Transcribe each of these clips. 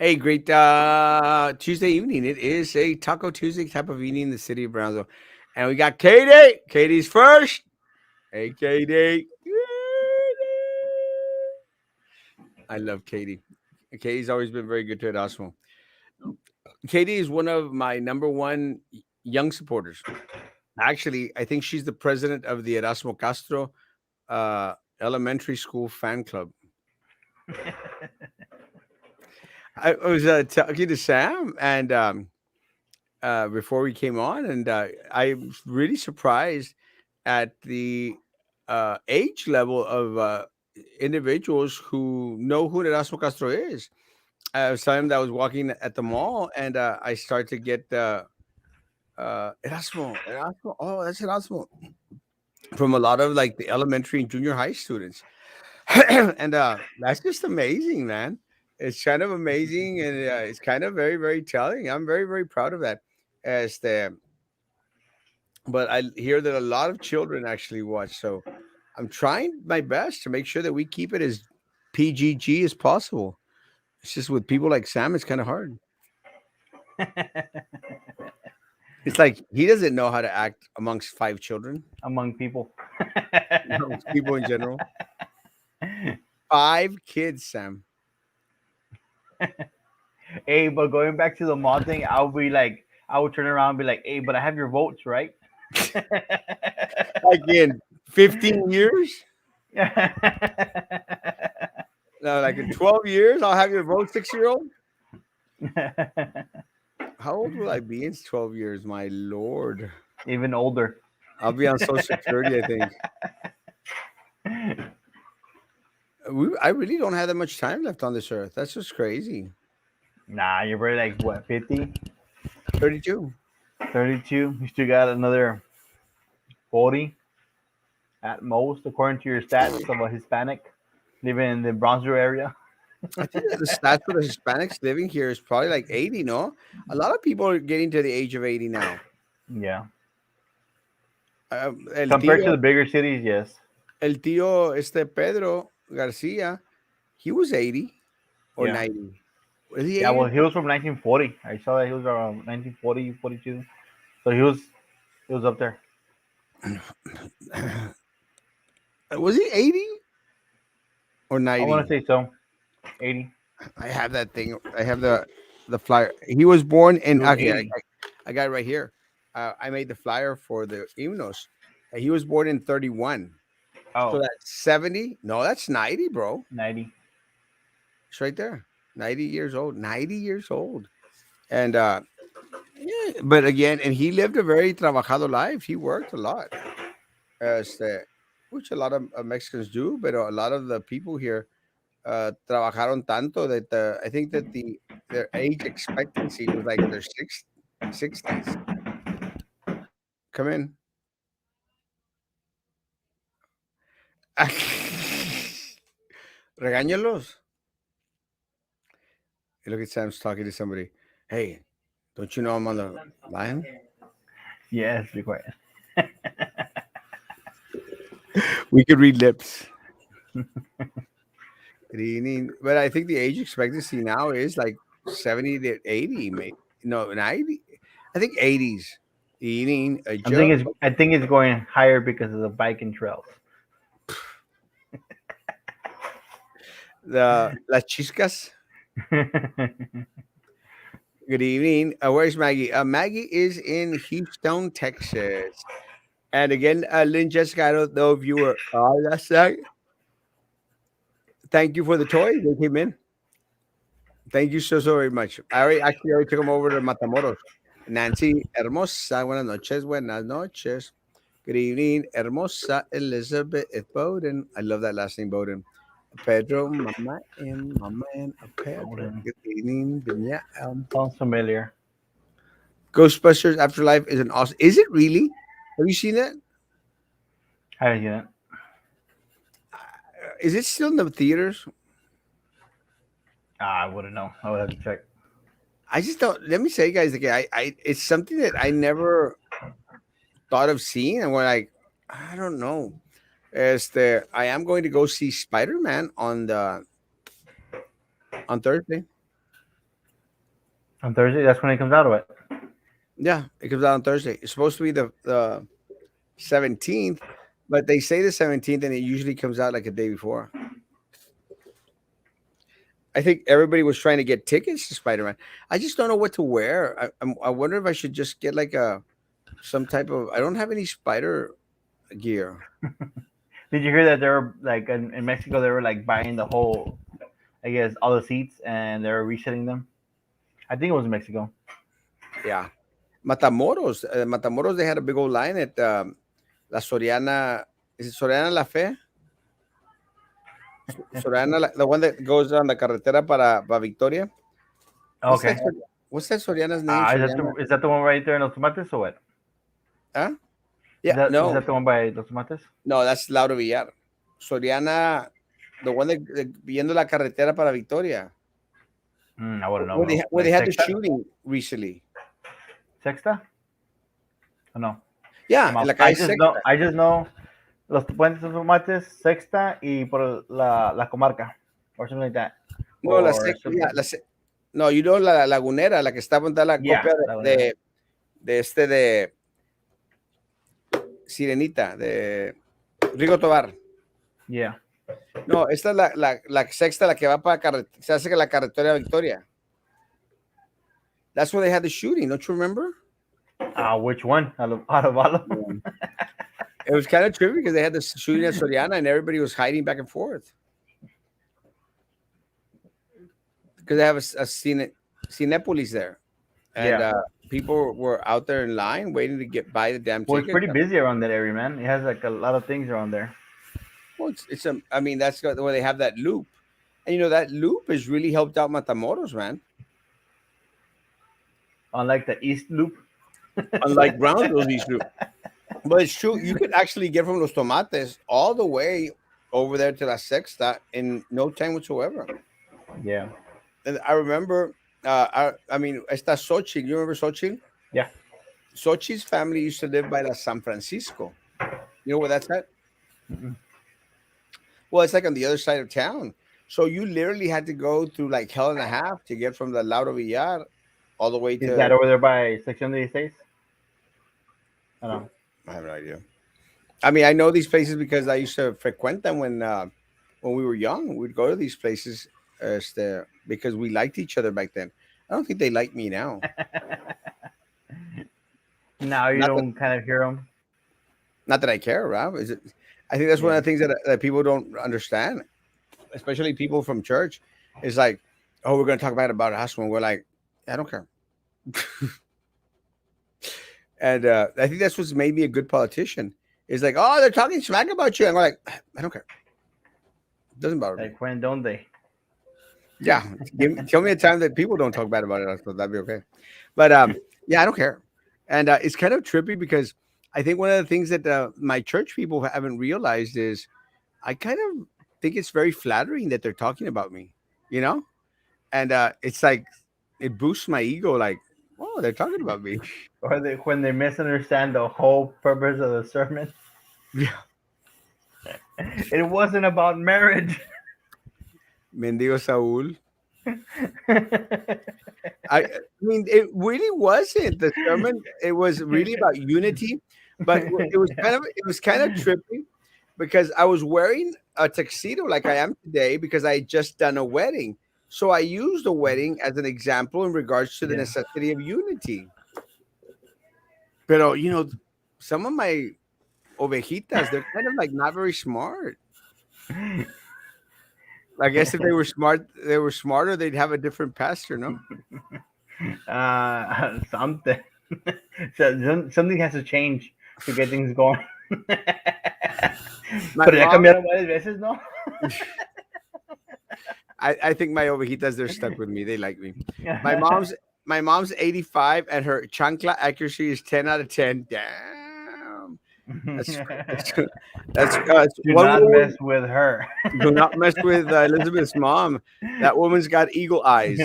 Hey, great Tuesday evening. It is a Taco Tuesday type of evening in the city of Brownsville. And we got Katie. Katie's first. Hey, Katie. I love Katie. Katie's always been very good to Erasmo. Katie is one of my number one young supporters. Actually, I think she's the president of the Erasmo Castro Elementary School Fan Club. I was talking to Sam and before we came on, and I'm really surprised at the age level of individuals who know who Erasmo Castro is. I was telling him that I was walking at the mall, and I started to get Erasmo. Oh, that's Erasmo from a lot of like the elementary and junior high students, and that's just amazing, man. It's kind of amazing, and it's kind of very, very telling. I'm very, very proud of that. As the but I hear that a lot of children actually watch. So I'm trying my best to make sure that we keep it as PGG as possible. It's just with people like Sam, it's kind of hard. It's like he doesn't know how to act amongst five children, Among people. amongst people in general. Five kids, Sam. Hey, but going back to the mall thing, I would turn around and be like, hey, but I have your votes, right? Like in 15 years? No, like in 12 years, I'll have your vote, 6 year old. How old will I be in 12 years? My lord. Even older. I'll be on Social Security, I think. I really don't have that much time left on this earth. That's just crazy. Nah, you're probably like, what, 50, 32. 32? You still got another 40 at most, according to your stats of a Hispanic living in the Bronzeville area. I think that the stats for the Hispanics living here is probably like 80, no? A lot of people are getting to the age of 80 now. Yeah. El Compared to tío, the bigger cities, yes. el tío, Pedro Garcia, he was 80 or Yeah. 90. Was he Yeah, 80? well, he was from 1940. I saw that he was around 1940, 42. So he was up there. Was he 80 or I want 90? to say so. 80. I have that thing. I have the flyer. He was born He in was okay. 80. I got it right here. I made the flyer for the himnos. He was born in 31. So Oh, that's 70. No, that's 90, bro. 90. It's right there. 90 years old. 90 years old. And yeah, but again, and he lived a very trabajado life. He worked a lot, as which a lot of Mexicans do, but a lot of the people here trabajaron tanto that I think that their age expectancy was like their 60s. Come in. Regáñalos. You look at Sam's talking to somebody. Hey, don't you know I'm on the line? Yes, be quiet. We could read lips. Good evening. But I think the age expectancy now is like 70 to 80, maybe. No, 90. I think 80s. Eating a Joe. I think it's going higher because of the biking trails. Las Chiscas. Good evening. Where's Maggie? Maggie is in Houston, Texas. And again, Lynn Jessica, I don't know if you were last night. Thank you for the toys. They came in. Thank you so, so very much. Actually already took them over to Matamoros. Nancy Hermosa, buenas noches, buenas noches. Good evening, Hermosa Elizabeth Bowden. I love that last name, Bowden. Pedro, Mama and Pedro. Golden. Good evening, Vinya. Sounds familiar. Ghostbusters Afterlife is an awesome. Is it really? Have you seen it? Haven't seen it. Is it still in the theaters? I wouldn't know. I would have to check. I just don't. Let me say, guys, again, it's something that I never thought of seeing, and we're like, I don't know. I am going to go see Spider Man on Thursday. On Thursday, that's when it comes out of it. Yeah, it comes out on Thursday. It's supposed to be the 17th, but they say the 17th, and it usually comes out like a day before. I think everybody was trying to get tickets to Spider Man. I just don't know what to wear. I wonder if I should just get like a some type of. I don't have any spider gear. Did you hear that they were like in Mexico? They were like buying the whole, I guess, all the seats, and they were reselling them. I think it was in Mexico. Yeah, Matamoros. Matamoros. They had a big old line at La Soriana. Is it Soriana La Fe? Soriana, the one that goes on the carretera para Victoria. What's that? Okay. What's that Soriana's name? Soriana. Is that the one right there in Los Tomates or what? Huh? Yeah. Is No. that the one by Los Tomates? No, that's Lauro Villar. Soriana, the one that viendo la carretera para Victoria, I wouldn't know, bro. where they Like had the Sexta? shooting recently. Sexta? Oh, no. Yeah, I'm en off. la calle Sexta. I just know Los Puentes Los Tomates, Sexta, y por la comarca, or something like that, No, or yeah, something. no, you know la lagunera, la que está donde la Yeah, copia that one. de Sirenita, de Rigo Tobar. Yeah. No, esta es la sexta, la que va para se hace que la carretera Victoria. That's where they had the shooting, don't you remember? Which one? Out of all of them? Yeah. It was kind of trippy because they had the shooting at Soriana and everybody was hiding back and forth. Because they have a Cinepolis there. And Yeah. people were out there in line waiting to buy the damn Well, it's tickets. pretty busy around that area, man. It has like a lot of things around there. Well, I mean, that's where they have that loop. And you know, that loop has really helped out Matamoros, man. Unlike the East Loop. Unlike Brownsville's East Loop. But it's true. You could actually get from Los Tomates all the way over there to La Sexta in no time whatsoever. Yeah. And I remember, I mean, esta Xochitl. You remember Xochitl? Yeah. Xochitl's family used to live by La San Francisco. You know where that's at? Mm-mm. Well, it's like on the other side of town. So you literally had to go through like hell and a half to get from the Lauro Villar all the way Is to. that over there by Section 16? I don't know. I have no idea. I mean, I know these places because I used to frequent them when we were young. We'd go to these places because we liked each other back then. I don't think they like me now. Now you Not that, don't kind of hear them. not that I care, Rob. Is it? I think that's one Yeah. of the things that people don't understand, especially people from church. Is like, oh, we're going to talk about Erasmo. We're like, I don't care. And I think that's what's made me a good politician. Is like, oh, they're talking smack about you. And I'm like, I don't care. It doesn't bother me. Like when don't they? Yeah, tell me a time that people don't talk bad about it. So that'd be okay. But yeah, I don't care. And it's kind of trippy because I think one of the things that my church people haven't realized is I kind of think it's very flattering that they're talking about me, you know? And it's like it boosts my ego. Like, oh, they're talking about me. Or when they misunderstand the whole purpose of the sermon. Yeah, It wasn't about marriage. Mendigo Saul. I mean, it really wasn't the sermon. It was really about unity, but it was kind of trippy because I was wearing a tuxedo like I am today because I had just done a wedding. So I used a wedding as an example in regards to the Yeah. necessity of unity. But you know, some of my ovejitas, they're kind of like not very smart. I guess if they were smart, they were smarter, they'd have a different pastor, no? Something. Something has to change to get things going. My Pero ya mom, cambiaron varias veces, ¿no? I think my ovejitas, they're stuck with me. They like me. My mom's my mom's 85 and her chancla accuracy is 10 out of 10. Damn. That's that's, that's Do one not woman. mess with her. Do not mess with Elizabeth's mom. That woman's got eagle eyes.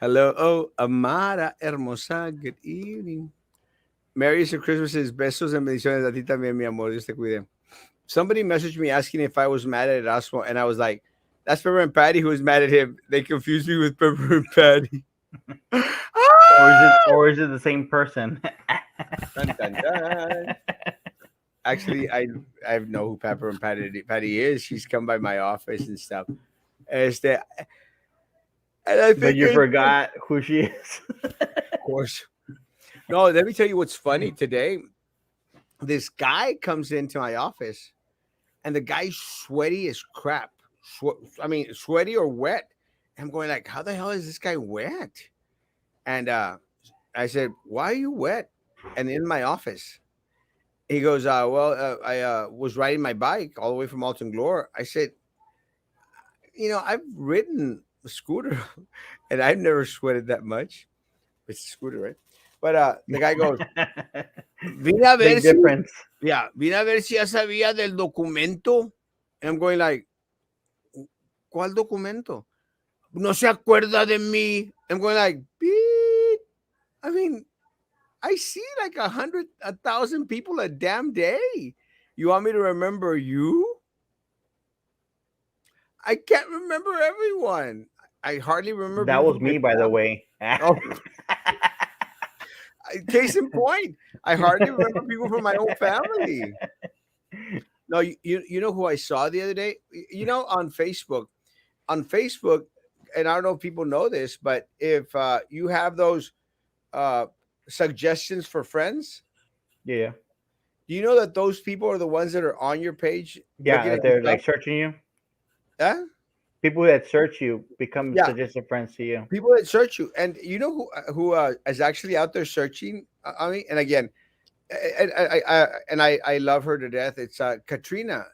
Hello, oh, Amara hermosa. Good evening. Merry Christmas, besos and bendiciones a ti también, mi amor. Dios te cuide. Somebody messaged me asking if I was mad at Erasmo, and I was like, That's Pepper and Patty who was mad at him. They confused me with Pepper and Patty. Or is it the same person? Dun, dun, dun. Actually, I know who Pepper and Patty is. She's come by my office and stuff. Este, and I But think you it's forgot who she is. of course. No, let me tell you what's funny today. This guy comes into my office, and the guy's sweaty as crap. I mean, sweaty or wet. I'm going like, how the hell is this guy wet? And I said, why are you wet? And in my office, he goes, I was riding my bike all the way from Alton Glore. I said, I've ridden a scooter, and I've never sweated that much. It's a scooter, right? But the guy goes, vine a ver Big si, difference. yeah, vine a ver si ya sabía del documento. And I'm going like, ¿cuál documento? No se acuerda de mí. I'm going like, beep. I mean, I see like 1,000 people a damn day. You want me to remember you? I can't remember everyone. I hardly remember That people was from my me, by the family. way. Oh, case in point, I hardly remember people from my own family. No, you know who I saw the other day? On Facebook. On Facebook, and I don't know if people know this, but if you have those uh, suggestions for friends, Yeah. do you know that those people are the ones that are on your page Yeah, looking that at your they're stuff? like searching you. Yeah, People that search you become yeah. suggested friends to you. People that search you, and you know who is actually out there searching on me. And again, I love her to death. It's Katrina,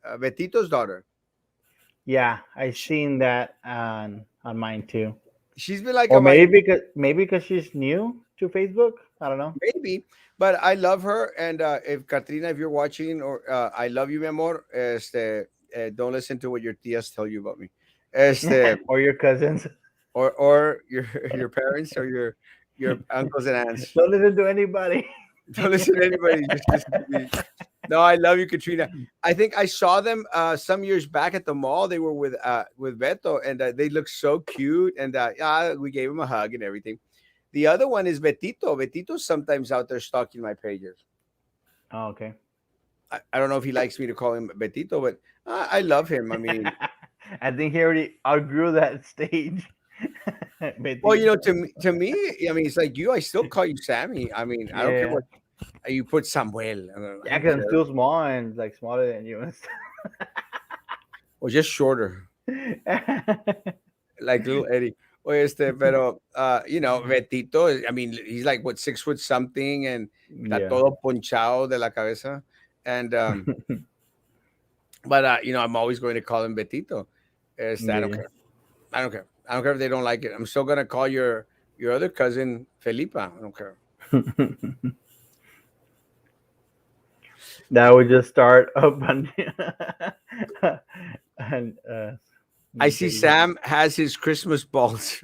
Betito's daughter. Yeah, I She, seen that on mine too. she's been like Or on my maybe because she's new to Facebook. I don't know. maybe, but I love her. And if Katrina, if you're watching, or I love you, mi amor. Don't listen to what your tias tell you about me. Este, Or your cousins. or your your parents or your uncles and aunts. Don't listen to anybody. Don't listen to anybody. Just listen to me. No, I love you, Katrina. I think I saw them some years back at the mall. They were with Beto, and they looked so cute. And yeah, we gave him a hug and everything. The other one is Betito. Betito's sometimes out there stalking my pages. Oh, okay. I don't know if he likes me to call him Betito, but I love him. I mean, I think he already outgrew that stage. well, Betito. I mean, it's like you. I still call you Sammy. I mean, I don't care Yeah. what you put Samuel. I Yeah, don't because I'm care. still small and like smaller than you and Or just shorter, stuff. like little Eddie. Oye, pero Betito, I mean, he's like what 6 foot something, and está Yeah. todo ponchado de la cabeza, and but I'm always going to call him Betito. I don't Yeah. care. I don't care. I don't care if they don't like it. I'm still gonna call your other cousin Felipa. I don't care. That would just start up on and I see okay. Sam has his Christmas balls.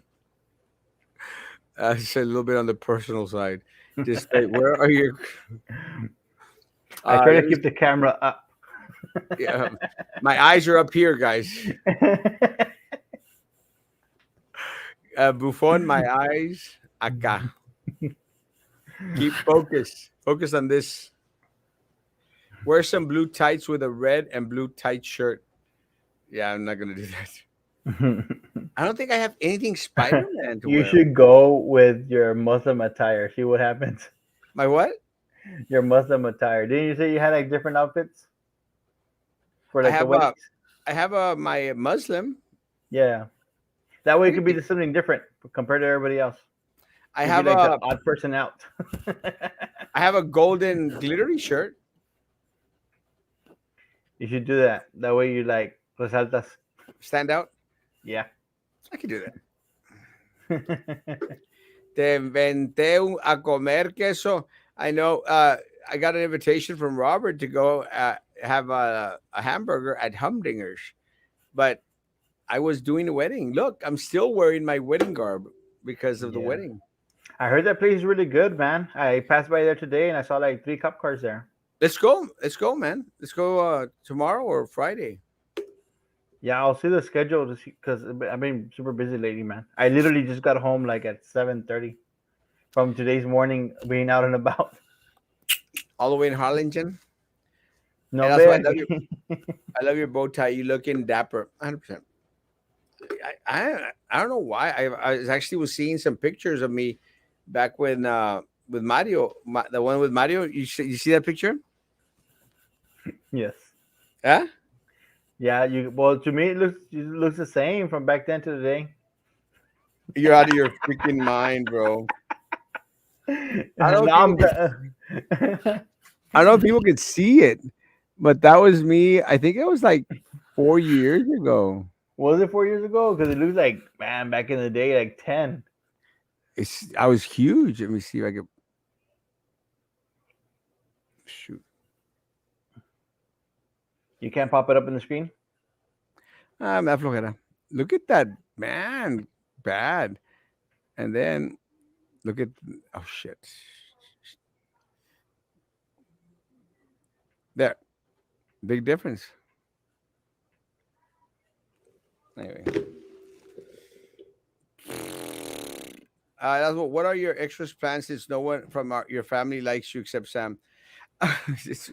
It's a little bit on the personal side. Just like, where are your? I try to Let me. keep the camera up. Yeah, my eyes are up here, guys. Buffon, my eyes acá. Keep focus. Focus on this. Wear some blue tights with a red and blue tight shirt. Yeah, I'm not gonna do that. I don't think I have anything Spider-Man to You wear. should go with your Muslim attire. See what happens. My what? Your Muslim attire. Didn't you say you had like different outfits for I like the have weddings? my Muslim. Yeah. That way it What do could you be mean? something different compared to everybody else. I You'd be have like the a odd person out. I have a golden glittery shirt. You should do that. That way you like resaltas. Stand out. Yeah. I can do that. Te inventé a comer queso. I know. I got an invitation from Robert to go have a hamburger at Humdinger's, but I was doing a wedding. Look, I'm still wearing my wedding garb because of the Yeah. wedding. I heard that place is really good, man. I passed by there today and I saw like 3 cup cars there. Let's go. Let's go, man. Let's go tomorrow or Friday. Yeah, I'll see the schedule to see because I've been super busy lately, man. I literally just got home like at 7:30 from today's morning being out and about. All the way in Harlingen. No And that's why way. I love your bow tie. You looking dapper, 100%. I don't know why. I actually was seeing some pictures of me back when with Mario, the one with Mario. You see that picture? Yes. Yeah, Yeah. You well to me it looks the same from back then to today. you're out of your freaking mind, bro. I don't know if Now people I'm. can. I don't know if people can see it, but that was me. I think it was like 4 years ago. Was it 4 years ago? Because it looks like man back in the day like 10. I was huge. Let me see if I can shoot. You can't pop it up in the screen. Ah, me da flojera. Look at that, man. Bad. And then look at, oh shit. There. Big difference. Anyway. That's what are your extras plans since no one from your family likes you except Sam? it's,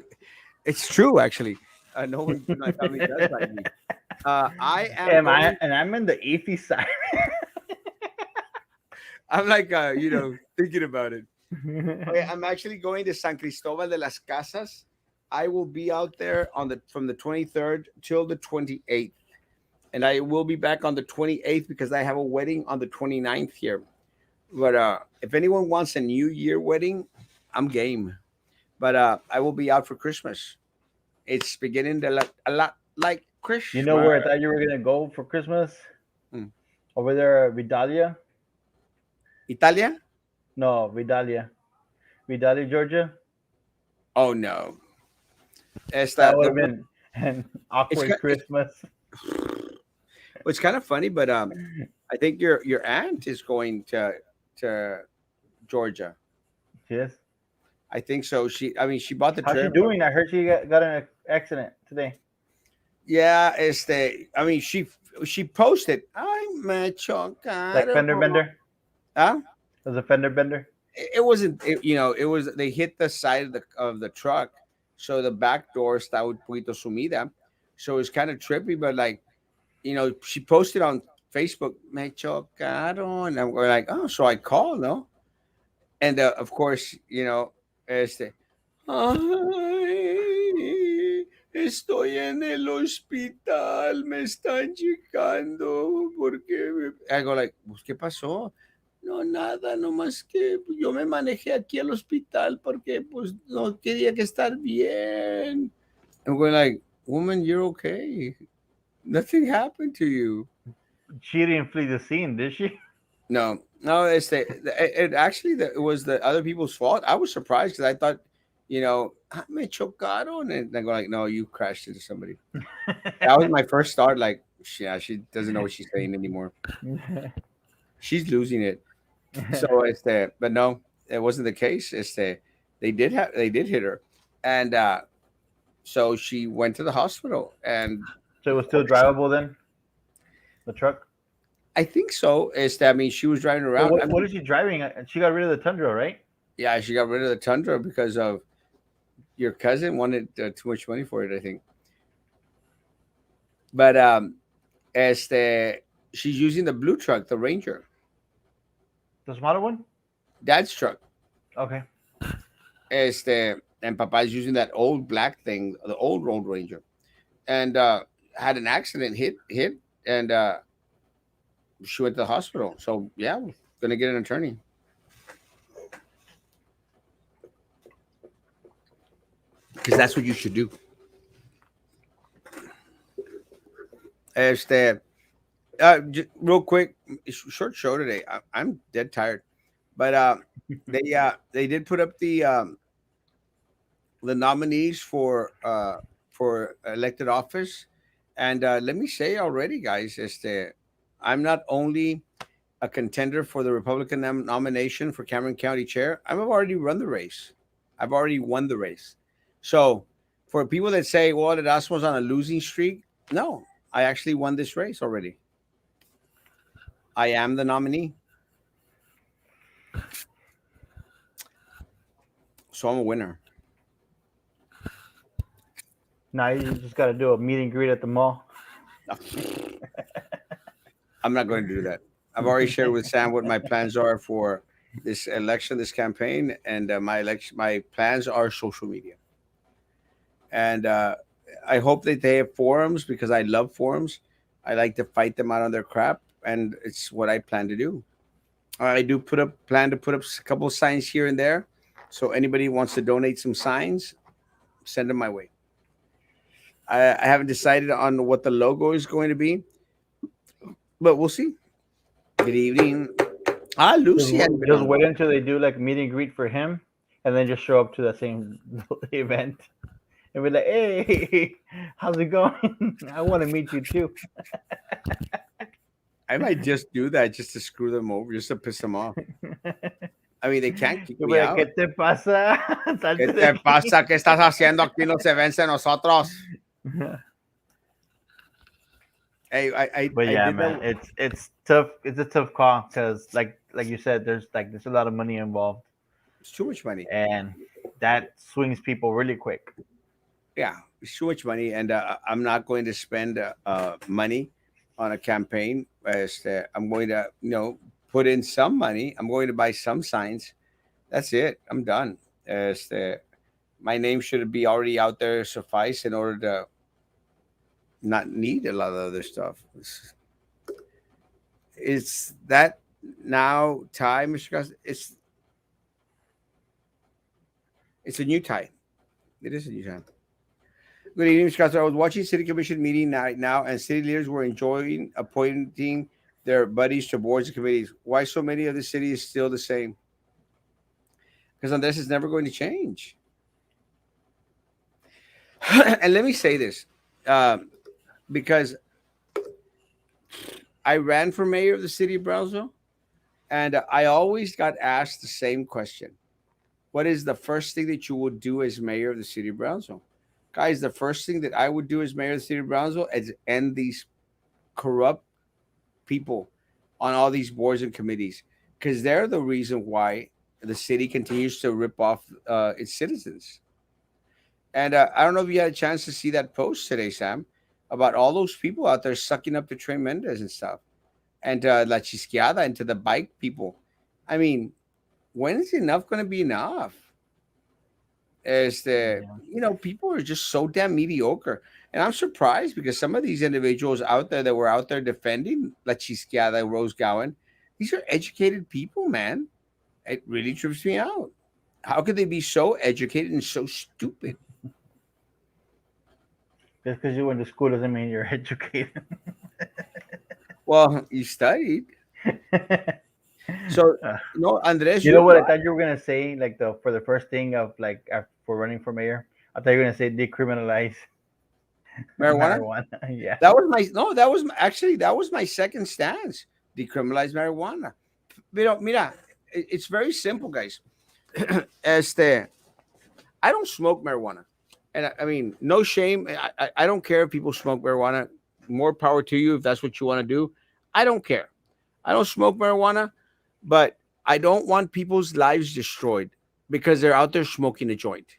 it's true, actually. No one in my family does like me. I am Am I? going, And I'm in the atheist side. I'm like, thinking about it. Okay, I'm actually going to San Cristobal de las Casas. I will be out there on the from the 23rd till the 28th. And I will be back on the 28th because I have a wedding on the 29th here. But if anyone wants a New Year wedding, I'm game. But I will be out for Christmas. It's beginning to look a lot like You know Christmas. where I thought you were gonna go for Christmas? Mm. Over there, Vidalia. Italia? No, Vidalia, Georgia. Oh no. It's That that would the have been an it's awkward it's, Christmas. it's kind of funny, but I think your aunt is going to Georgia. Yes. I think so. I mean, she bought the How's she trip. doing? I heard she got an accident today. Yeah, I mean, she posted. I'm a Like chocado. fender bender. Huh? It was a fender bender. It wasn't. It was. They hit the side of the truck, so the back door está un poquito sumida. So it's kind of trippy, but like she posted on Facebook, "Me chocaron," and I'm going like, "Oh," so I call, no, and of course, este, ay, estoy en el hospital, me están checando, porque I go like, pues, ¿qué pasó? No, nada, nomás que yo me manejé aquí al hospital porque pues no quería que estar bien. And we're like, woman, you're okay. Nothing happened to you. She didn't flee the scene, did she? No, no, it actually it was the other people's fault. I was surprised because I thought, "Ah, me chocaron," and I go like, no, you crashed into somebody. That was my first thought. Like, yeah, she doesn't know what she's saying anymore. She's losing it. So but no, it wasn't the case. They did hit her, and so she went to the hospital, and So it of was still course, drivable then, the truck. I think so. I mean, she was driving So around. what I what mean, is she driving? She got rid of the Tundra, right? yeah, she got rid of the Tundra because of your cousin wanted too much money for it, I think. But she's using the blue truck, the Ranger, The smaller one. dad's truck. Okay. And Papa's using that old black thing, the old Road Ranger, and had an accident, hit, and she went to the hospital. So yeah, we're gonna get an attorney because that's what you should do. Este, real quick, short show today. I'm dead tired, but they did put up the nominees for elected office, and let me say already, guys, I'm not only a contender for the Republican nomination for Cameron County Chair. I've already run the race. I've already won the race. So, for people that say, "Well, Erasmo's on a losing streak," no, I actually won this race already. I am the nominee, so I'm a winner. Now you just got to do a meet and greet at the mall. I'm not going to do that. I've already shared with Sam what my plans are for this election, this campaign, and my plans are social media. And I hope that they have forums because I love forums. I like to fight them out on their crap, and it's what I plan to do. I do plan to put up a couple of signs here and there. So anybody who wants to donate some signs, send them my way. I haven't decided on what the logo is going to be, but we'll see. Good evening. Ah, Lucy hadn't been Just on. wait until they do like meet and greet for him, and then just show up to the same event and be like, "Hey, how's it going? I want to meet you too." I might just do that just to screw them over, just to piss them off. I mean, they can't kick You'll me be like, out. ¿Qué te pasa? ¿Qué Salte de te aquí. pasa? ¿Qué estás haciendo aquí? No se vence nosotros. Hey, But I yeah, did man, that. it's tough. It's a tough call because, like you said, there's a lot of money involved, It's too much money. and that swings people really quick. Yeah, it's too much money, and I'm not going to spend money on a campaign. I'm going to, put in some money. I'm going to buy some signs. That's it. I'm done. My name should be already out there suffice in order to not need a lot of other stuff. It's that now time, Mr. Gus. It's a new time. It is a new time. Good evening, Mr. Castro. I was watching City Commission meeting night now, and city leaders were enjoying appointing their buddies to boards and committees. Why so many of the city is still the same? Because Andres is never going to change. And let me say this, um, because I ran for mayor of the city of Brownsville, and I always got asked the same question: what is the first thing that you would do as mayor of the city of Brownsville? Guys, the first thing that I would do as mayor of the city of Brownsville is end these corrupt people on all these boards and committees, because they're the reason why the city continues to rip off its citizens. And I don't know if you had a chance to see that post today, Sam, about all those people out there sucking up to Trey Mendez and stuff, and La Chisquiada, and to the bike people. I mean, when is enough going to be enough? Is the Yeah, people are just so damn mediocre, and I'm surprised because some of these individuals out there that were out there defending La Chisquiada, Rose Gowan, these are educated people, man. It really trips me out. How could they be so educated and so stupid? just because you went to school doesn't mean you're educated. Well, you studied, so Uh, no, Andres, you know you're what I right. thought you were gonna say? Like for the first thing of for running for mayor, I thought you were gonna say decriminalize Marijuana. marijuana. Yeah. That was my no. Actually that was my second stance. Decriminalize marijuana. Mira, it's very simple, guys. Este, I don't smoke marijuana, and I mean, no shame. I don't care if people smoke marijuana. More power to you if that's what you want to do. I don't care. I don't smoke marijuana, but I don't want people's lives destroyed because they're out there smoking a joint.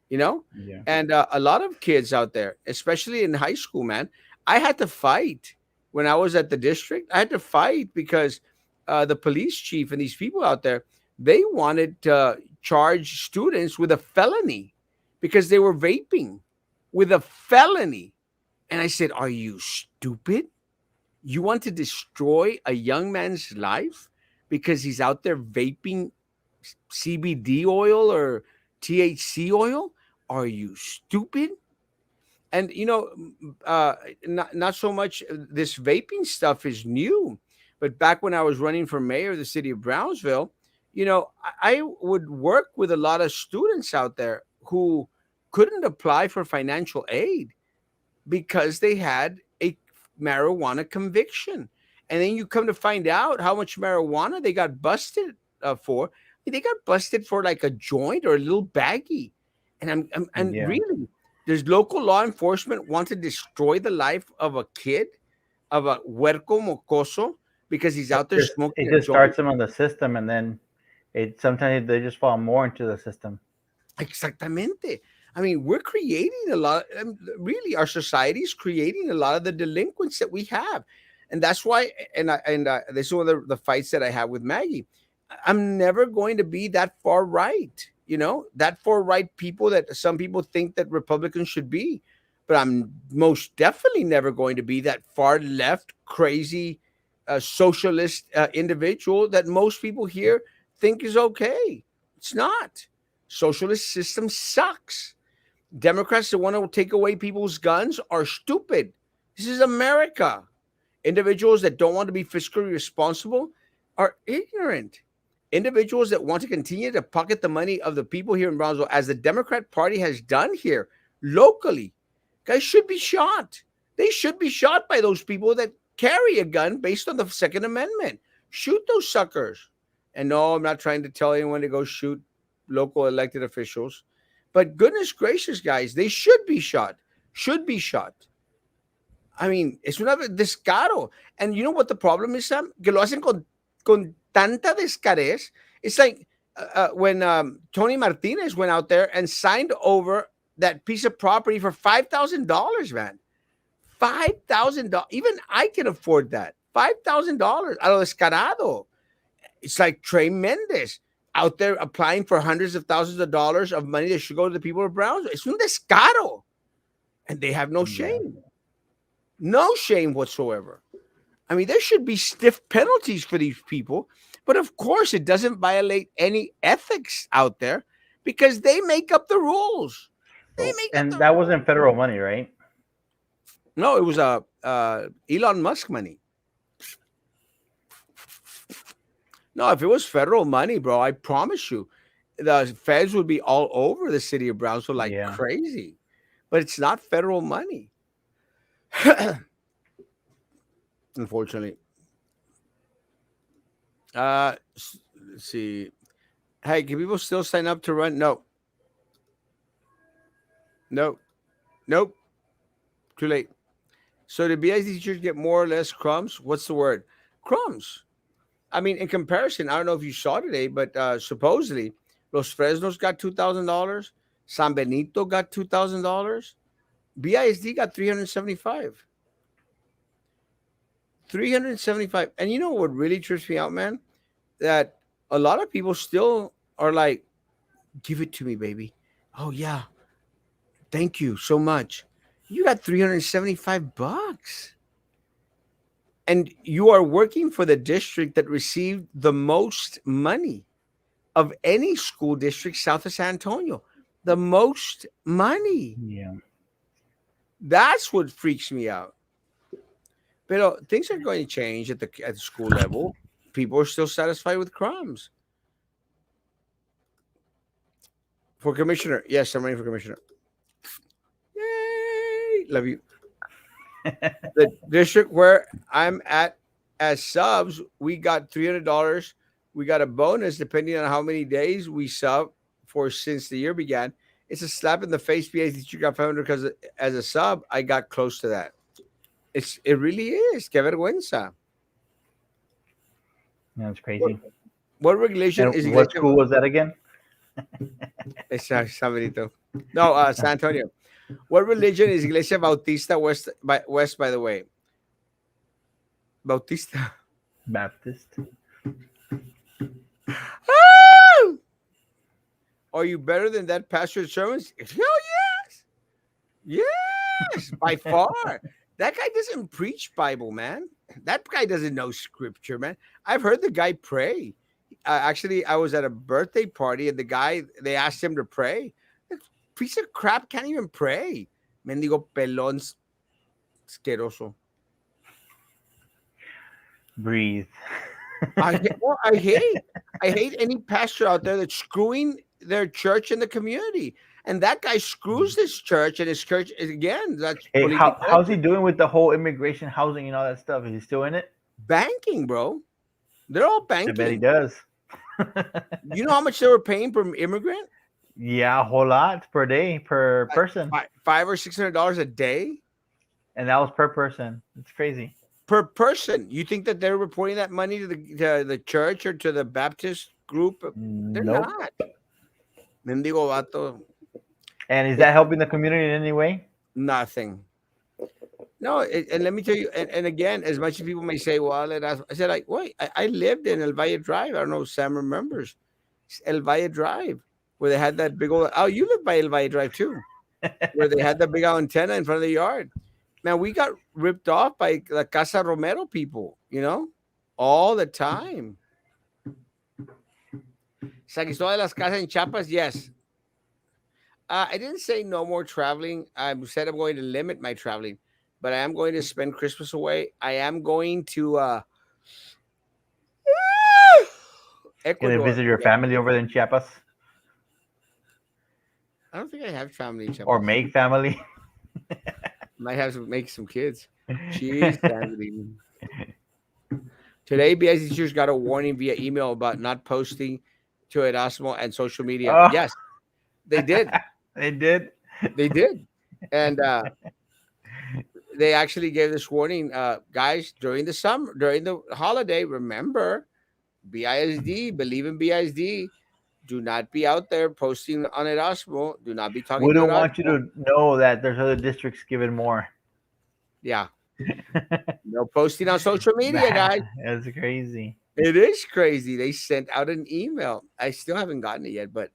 You know, Yeah. and a lot of kids out there, especially in high school, man. I had to fight when I was at the district. I had to fight because the police chief and these people out there, they wanted to charge students with a felony because they were vaping with a felony. And I said, are you stupid? You want to destroy a young man's life because he's out there vaping CBD oil or THC oil? Are you stupid? And not so much this vaping stuff is new, but back when I was running for mayor of the city of Brownsville, I would work with a lot of students out there who couldn't apply for financial aid because they had a marijuana conviction. And then you come to find out how much marijuana they got busted for. They got busted for like a joint or a little baggie. And and Yeah. really, Does local law enforcement want to destroy the life of a kid, of a huerco mocoso, because he's out there It smoking a just joint? starts them on the system, and then it sometimes they just fall more into the system. Exactamente. I mean, we're creating a lot. Really, our society is creating a lot of the delinquents that we have, and that's why. And this is one of the fights that I have with Maggie. I'm never going to be that far right. That far right people that some people think that Republicans should be, but I'm most definitely never going to be that far left, crazy, socialist individual that most people here think is okay. It's not. Socialist system sucks. Democrats that want to take away people's guns are stupid. This is America. Individuals that don't want to be fiscally responsible are ignorant. Individuals that want to continue to pocket the money of the people here in Brownsville, as the Democrat Party has done here locally, guys should be shot. They should be shot by those people that carry a gun based on the Second Amendment. Shoot those suckers. And no, I'm not trying to tell anyone to go shoot local elected officials. But goodness gracious, guys, they should be shot. Should be shot. I mean, es una descaro. And you know what the problem is, Sam? Que lo hacen con tanta descarez. It's like when Tony Martinez went out there and signed over that piece of property for $5,000, man. $5,000. Even I can afford that. $5,000 a lo descarado. It's like Trey Mendez out there applying for hundreds of thousands of dollars of money that should go to the people of Brownsville. It's un descaro. And they have no Yeah. shame. No shame whatsoever. I mean, there should be stiff penalties for these people. But of course, it doesn't violate any ethics out there because they make up the rules. They So, make up and the that rules. wasn't federal money, right? No, it was Elon Musk money. No, if it was federal money, bro, I promise you, the feds would be all over the city of Brownsville like Yeah. crazy. But it's not federal money, unfortunately. Let's see. Hey, can people still sign up to run? No, no, nope. Too late. So the BIC teachers get more or less crumbs. What's the word? Crumbs. I mean, in comparison, I don't know if you saw today, but supposedly Los Fresnos got $2,000. San Benito got $2,000. BISD got 375. 375. And you know what really trips me out, man? That a lot of people still are like, give it to me, baby. Oh yeah. Thank you so much. You got 375 bucks. And you are working for the district that received the most money of any school district south of San Antonio. The most money. Yeah. That's what freaks me out. But things are going to change at the school level. People are still satisfied with crumbs. For commissioner, yes, I'm running for commissioner. Yay! Love you. The district where I'm at as subs, we got $300. We got a bonus depending on how many days we sub for since the year began. It's a slap in the face because you got 500 because as a sub, I got close to that. It really is. Que vergüenza. That's What, crazy. what regulation And is what Iglesia? school was that again? San Benito. No, San Antonio. What religion is Iglesia Bautista West, by the way? Bautista. Baptist. Ah! Are you better than that pastor's sermons? Hell yes. Yes, by far. That guy doesn't preach Bible, man. That guy doesn't know scripture, man. I've heard the guy pray. Actually, I was at a birthday party and they asked him to pray. That piece of crap can't even pray. Mendigo pelón asqueroso. Breathe. I hate any pastor out there that's screwing their church and the community. And that guy screws his church and his church again. That's Hey, politically how's he correct. doing with the whole immigration, housing, and all that stuff? Is he still in it? Banking, bro. They're all I bet he banking. does. You know how much they were paying per immigrant? Yeah, a whole lot per day per person, $500 or $600 a day and that was per person. It's crazy. per person. You think that they're reporting that money to the church or to the Baptist group? They're Nope. not. Mendigo vato. And is They that helping the community in any way? nothing. No, and let me tell you, and again, as much as people may say, well, I said, like, wait, I lived in El Valle Drive. I don't know if Sam remembers El Valle Drive, where they had that big old, oh, you lived by El Valle Drive too, where they had that big old antenna in front of the yard. Man, we got ripped off by the Casa Romero people, all the time. San Cristóbal de las Casas in Chiapas, yes. I didn't say no more traveling. I said I'm going to limit my traveling, but I am going to spend Christmas away. I am going to Gonna Ecuador visit your again. family over there in Chiapas I don't think I have family in or Chiapas. make family? Might have to make some kids. Jeez, family. Today, BIC teachers got a warning via email about not posting to Erasmo and social media. Oh, Yes, they did. they did. They did. And they actually gave this warning, guys, during the summer, during the holiday. Remember, BISD, believe in BISD. Do not be out there posting on Erasmo. Do not be talking We to don't want you Erasmo. to know that there's other districts giving more. Yeah, no posting on social media, guys. That's crazy. It is crazy. They sent out an email. I still haven't gotten it yet, but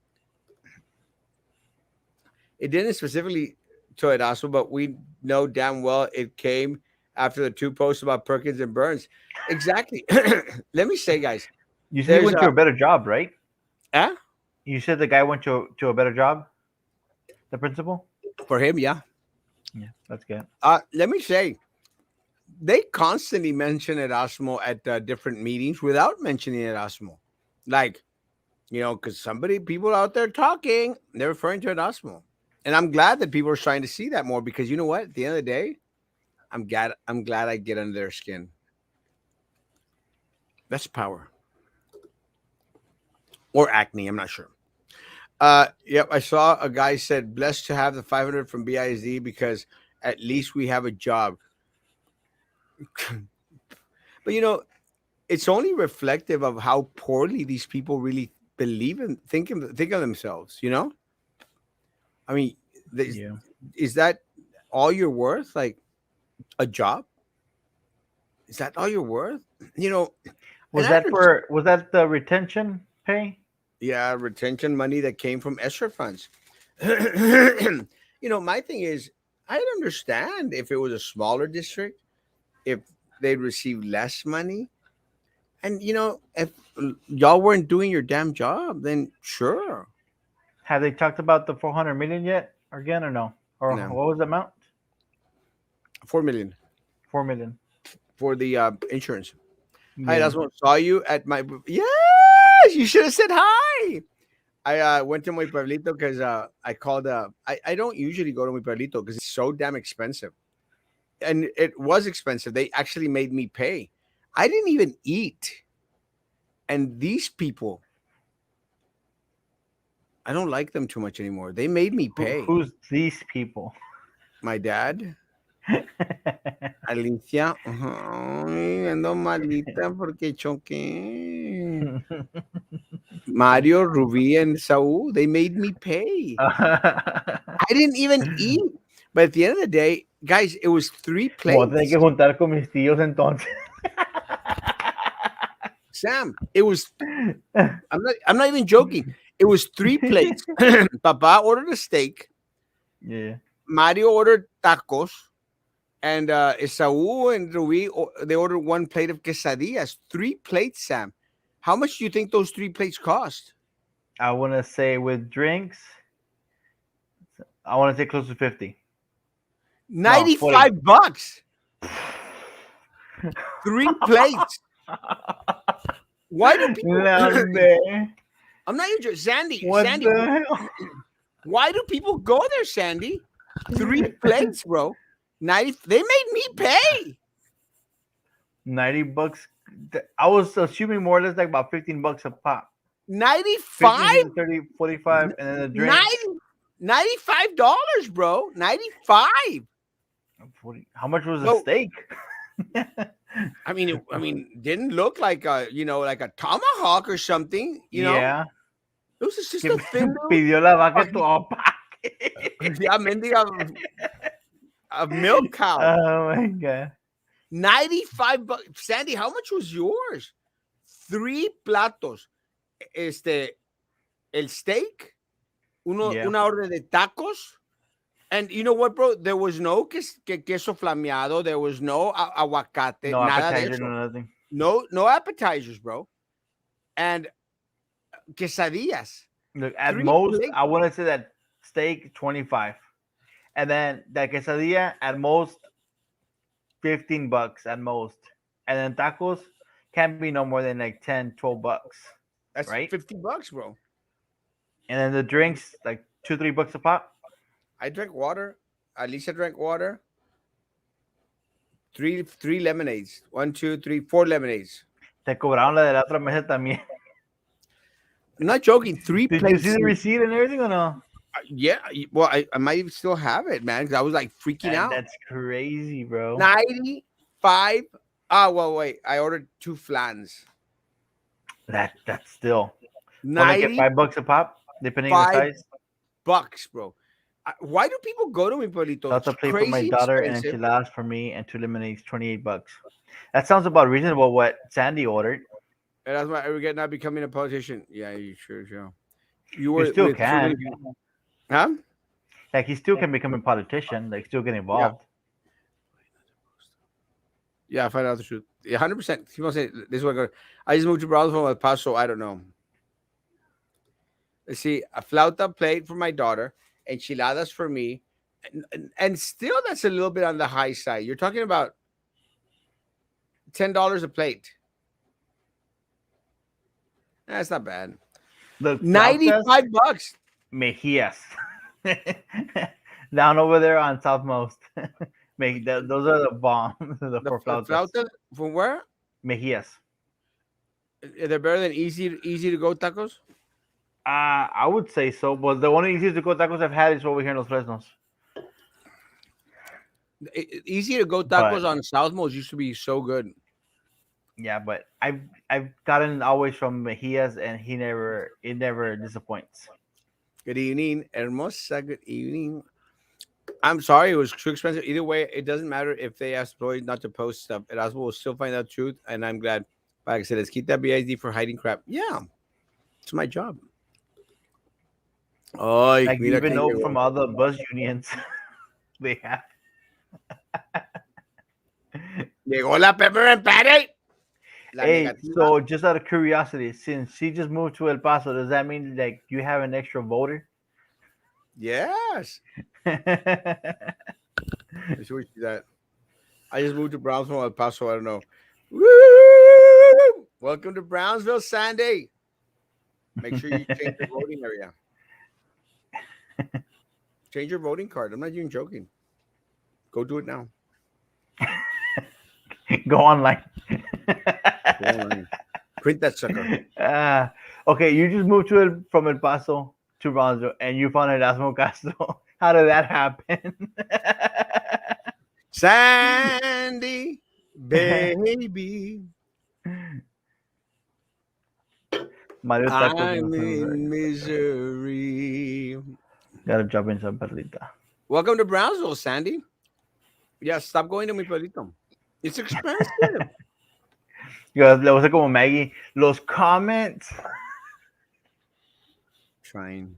it didn't specifically to Erasmo, but we know damn well it came after the two posts about Perkins and Burns. Exactly. Let me say, guys, You said he there's went to a better job, right? eh? You said the guy went to a better job, the principal? For him, yeah. Yeah, that's good. Let me say, they constantly mention Erasmo at different meetings without mentioning Erasmo. Like, because people out there talking, they're referring to Erasmo. And I'm glad that people are trying to see that more because you know what? At the end of the day, I'm glad I get under their skin. That's power. Or acne, I'm not sure. Yep, I saw a guy said blessed to have the 500 from BIZ because at least we have a job. But it's only reflective of how poorly these people really believe and think of themselves. I mean, is, Yeah. is that all you're worth? Like a job? Is that all you're worth? And Was I that understand. for was that the retention pay? Yeah, retention money that came from ESSER funds. My thing is, I'd understand if it was a smaller district, if they'd receive less money. And, if y'all weren't doing your damn job, then sure. Have they talked about the 400 million yet again or no? Or No, what was the amount? 4 million 4 million. for the insurance. Hi, Yeah. that's what saw you at my. Yes, you should have said hi. I went to my pueblito because I called. I don't usually go to my pueblito because it's so damn expensive, and it was expensive. They actually made me pay. I didn't even eat, and these people, I don't like them too much anymore. They made me pay. Who's these people? My dad, Alicia, ay, ando malita porque choqué. Mario, Rubí, and Saul, they made me pay. I didn't even eat. But at the end of the day, guys, it was three Me voy a tener que plates. juntar con mis tíos entonces. Sam, it was I'm not even joking. It was three plates. Papa ordered a steak, Yeah. Mario ordered tacos, and Saul and Rubí, they ordered one plate of quesadillas. Three plates, Sam. How much do you think those three plates cost? I want to say with drinks, I want to say close to 50. No, 40. $95. Three plates. Why do people Grande. I'm not even joking. Sandy, What Sandy, the hell? why do people go there, Sandy? Three plates, bro. 90 they made me pay. 90 bucks. I was assuming more or less like about 15 bucks a pop. 50, 95? 60, 30, 45, and then the drinks. 90 $95, bro. 95. 40. How much was the Well, steak? didn't look like a, like a tomahawk or something. Yeah. It was just Que a thin little pidió la vaca de tu fucking, papá. yeah, mendiga a milk cow. Oh my god. 95 bucks. Sandy, how much was yours? Three platos. Este, el steak, Yeah. una orden de tacos. And you know what, bro? There was no queso flameado. There was no aguacate. No Nada de appetizer, eso. no nothing. No appetizers, bro. And quesadillas. Look, at Three most, plates. I want to say that steak 25, and then that quesadilla at most $15 at most, and then tacos can be no more than like 10, $12, That's right? $50, bro. And then the drinks like $2, $3 a pop. I drank water. Alicia drank water. Three lemonades. One, two, three, four lemonades. Te cobraron la de la otra mesa también. I'm not joking. Three Did you plates. see the receipt and everything or no? Yeah. Well, I might still have it, man. Because I was like freaking out. That's crazy, bro. 95. Well, wait. I ordered two flans. That's still. Well, like at 95 $5 a pop, depending on the size. bucks, bro. Why do people go to mi pueblito? Salsa It's plate for my crazy daughter and expensive. enchiladas for me and two lemonades, $28. That sounds about reasonable. What Sandy ordered. And that's why we're not becoming a politician. Yeah, you sure. You You were still with so many can. people. Huh? Like he still can become a politician. Like still get Yeah. involved. Yeah, I find out the truth. 100%. People say this is what I go. I just moved to Brownsville from El Paso. I don't know. Let's see. A flauta plate for my daughter, enchiladas for me, and still that's a little bit on the high side. You're talking about $10 a plate. That's not bad. Look, flautas, $95. Mejias. Down over there on Southmost. Those are the bombs. The The four flautas. flauta from where? Mejias. They're better than easy to go tacos. I would say so, but the only easiest to go tacos I've had is over here in Los Fresnos. Easy to go But tacos on Southmost used to be so good. yeah, but I've gotten always from Mejias, and it never disappoints. Good evening, hermosa. Good evening. I'm sorry, it was too expensive. Either way, it doesn't matter if they ask employees not to post stuff. Erasmo will still find out truth, and I'm glad. Like I said, let's keep that BID for hiding crap. Yeah, it's my job. Oh, Like you mira even quién know llegó. from all the bus unions, they have. Llegó la peppermint patty. La Hey, negativa. so just out of curiosity, since she just moved to El Paso, does that mean like you have an extra voter? Yes. Let's see where she's at. I just moved to Brownsville, El Paso. I don't know. Woo! Welcome to Brownsville, Sandy. Make sure you change your voting area. Change your voting card. I'm not even joking. Go do it now. Go online. Go online. Print that sucker. Okay, you just moved from El Paso to Bronzo, and you found Erasmo Castro. How did that happen? Sandy, baby, Mario I'm Tacos. in misery. Gotta drop in some perlita. Welcome to Brownsville, Sandy. Yeah, stop going to mi pueblito. It's expensive. Yo, le puse como Maggie. Los comments. Trying.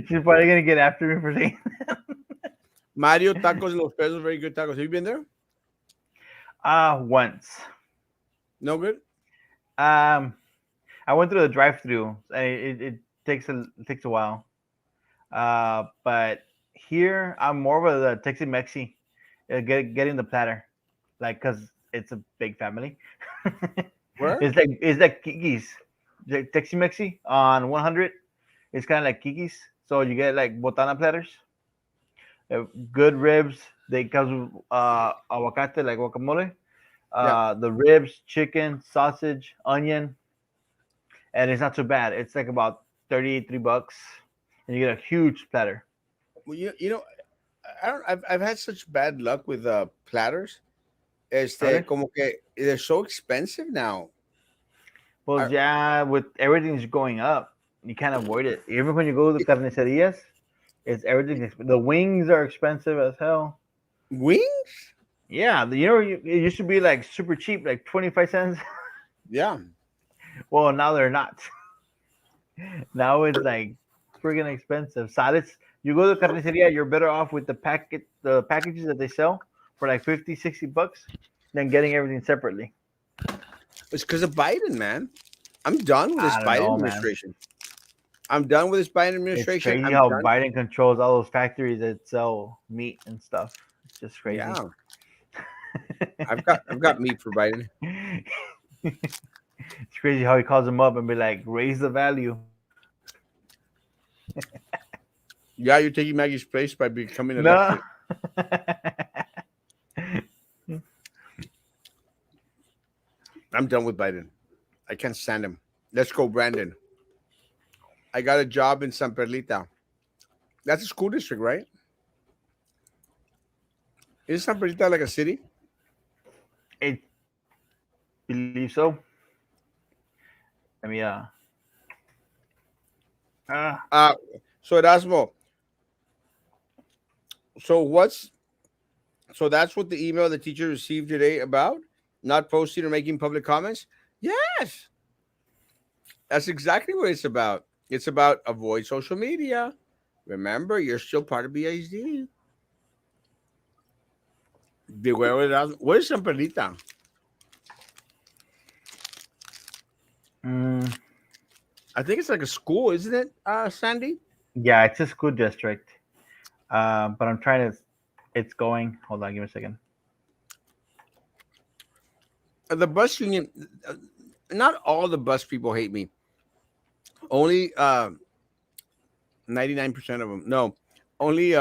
She's probably gonna get after me for saying. Mario Tacos in Los Pesos, very good tacos. Have you been there? Once. No good? I went through the drive-through. It takes a while. But here I'm more of the Texi-Mexi, getting the platter, like because it's a big family. Where? It's like Kiki's, Texi-Mexi on 100. It's kind of like Kiki's, so you get like botana platters, good ribs. They comes with aguacate, like guacamole. Yeah. The ribs, chicken, sausage, onion, and it's not too bad. It's like about 33 bucks, and you get a huge platter. Well, you know, I don't. I've had such bad luck with platters. Okay. Como que they're so expensive now. Well, I, yeah, with everything's going up, you can't avoid it. Even when you go to the carnicerias, it's everything. The wings are expensive as hell. Wings? Yeah, it used to be like super cheap, like 25 cents. Yeah. Well, now they're not. Now it's like friggin' expensive. Salads, you go to the carniceria, you're better off with the packages that they sell for like 50, 60 bucks than getting everything separately. It's because of Biden, man. I'm done with this I don't Biden know, man. administration. I'm done with this Biden It's administration. crazy I'm how done. Biden controls all those factories that sell meat and stuff. It's just crazy. Yeah. I've got meat for Biden. It's crazy how he calls them up and be like, raise the value. Yeah, you're taking Maggie's place by becoming No. elected. I'm done with Biden. I can't stand him. Let's go, Brandon. I got a job in San Perlita. That's a school district, right? Is San Perlita like a city? I believe so. Let me uh Uh so Erasmo, so what's so that's what the email the teacher received today about? Not posting or making public comments? Yes. That's exactly what it's about. It's about avoid social media. Remember, you're still part of BHD. Where's San Perlita? mm, I think it's like a school, isn't it, Sandy? yeah, it's a school district. But I'm trying to. It's going. Hold on, give me a second. The bus union, uh, not all the bus people hate me. Only 99% of them. No, only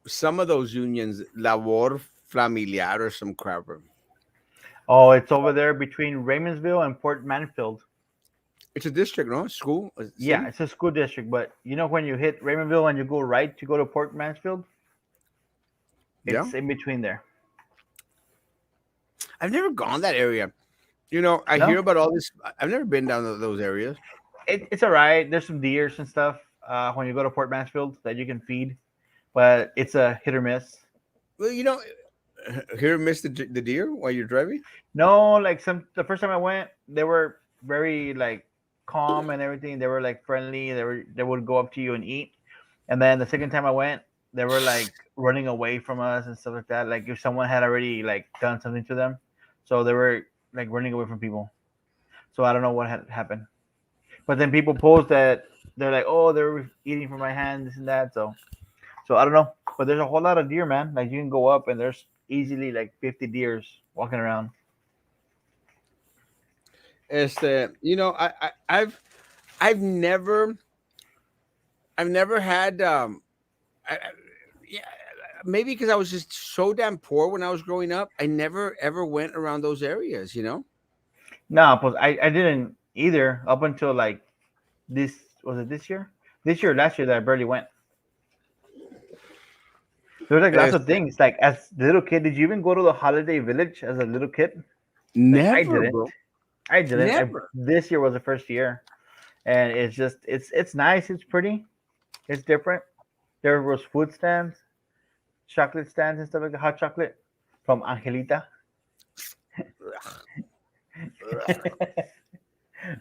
some of those unions, Labor Familiar or some crap. Oh, it's over there between Raymondsville and Port Manfield. It's a district, no? School, a Yeah, city? it's a school district, but you know when you hit Raymondville and you go right to go to Port Mansfield, Yeah. it's in between there. I've never gone that area. You know, I hear No, about all this. I've never been down to those areas. it's all right. There's some deers and stuff when you go to Port Mansfield that you can feed, but it's a hit or miss. Well, you know, here miss the deer while you're driving. No, like the first time I went, they were very like calm and everything. They were like friendly. They would go up to you and eat. And then the second time I went, they were like running away from us and stuff like that. Like if someone had already like done something to them, so they were like running away from people. So I don't know what had happened. But then people post that they're like, oh, they're eating from my hand, this and that. So I don't know. But there's a whole lot of deer, man. Like you can go up and there's easily like 50 deers walking around. You know, I've never, I've never had, yeah, maybe because I was just so damn poor when I was growing up. I never ever went around those areas. You know. No, but I didn't either up until like this was it this year? This year, last year that I barely went. There's like lots It's of things. Like as a little kid, did you even go to the holiday village as a little kid? Like I never, didn't. bro. I didn't. Never. This year was the first year, and it's just it's nice. It's pretty. It's different. There was food stands, chocolate stands, and stuff like that. Hot chocolate from Angelita.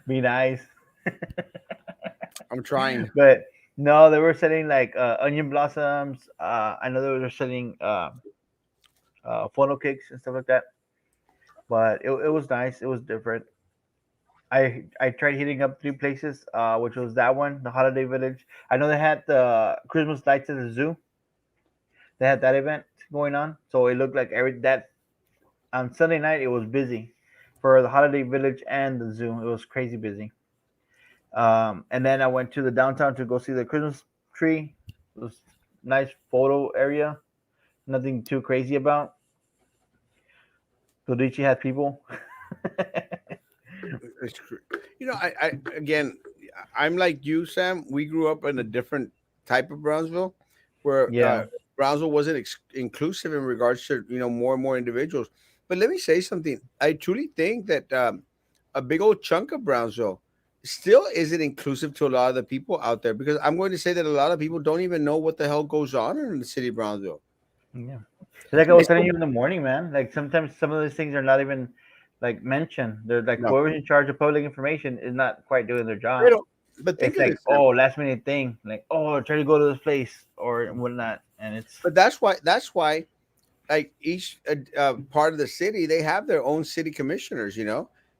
Be nice. I'm trying. But no, they were selling like onion blossoms. I know they were selling funnel cakes and stuff like that. But it was nice. It was different. I tried hitting up three places, which was that one, the Holiday Village. I know they had the Christmas lights at the zoo. They had that event going on, so it looked like every that on Sunday night it was busy for the Holiday Village and the zoo. It was crazy busy. And then I went to the downtown to go see the Christmas tree. It was nice photo area. Nothing too crazy about. Dodichi had people. It's, I again, I'm like you, Sam. We grew up in a different type of Brownsville, where Yeah. Brownsville wasn't inclusive in regards to more and more individuals. But let me say something. I truly think that a big old chunk of Brownsville still isn't inclusive to a lot of the people out there, because I'm going to say that a lot of people don't even know what the hell goes on in the city of Brownsville. Yeah. It's like I They was telling still you in the morning, man. Like sometimes some of these things are not even like mentioned. They're like no, whoever's in charge of public information is not quite doing their they job. don't. But think It's of like, this, Sam. oh, last minute thing, like, oh, try to go to this place or whatnot, and it's But that's why like each part of the city, they have their own city commissioners.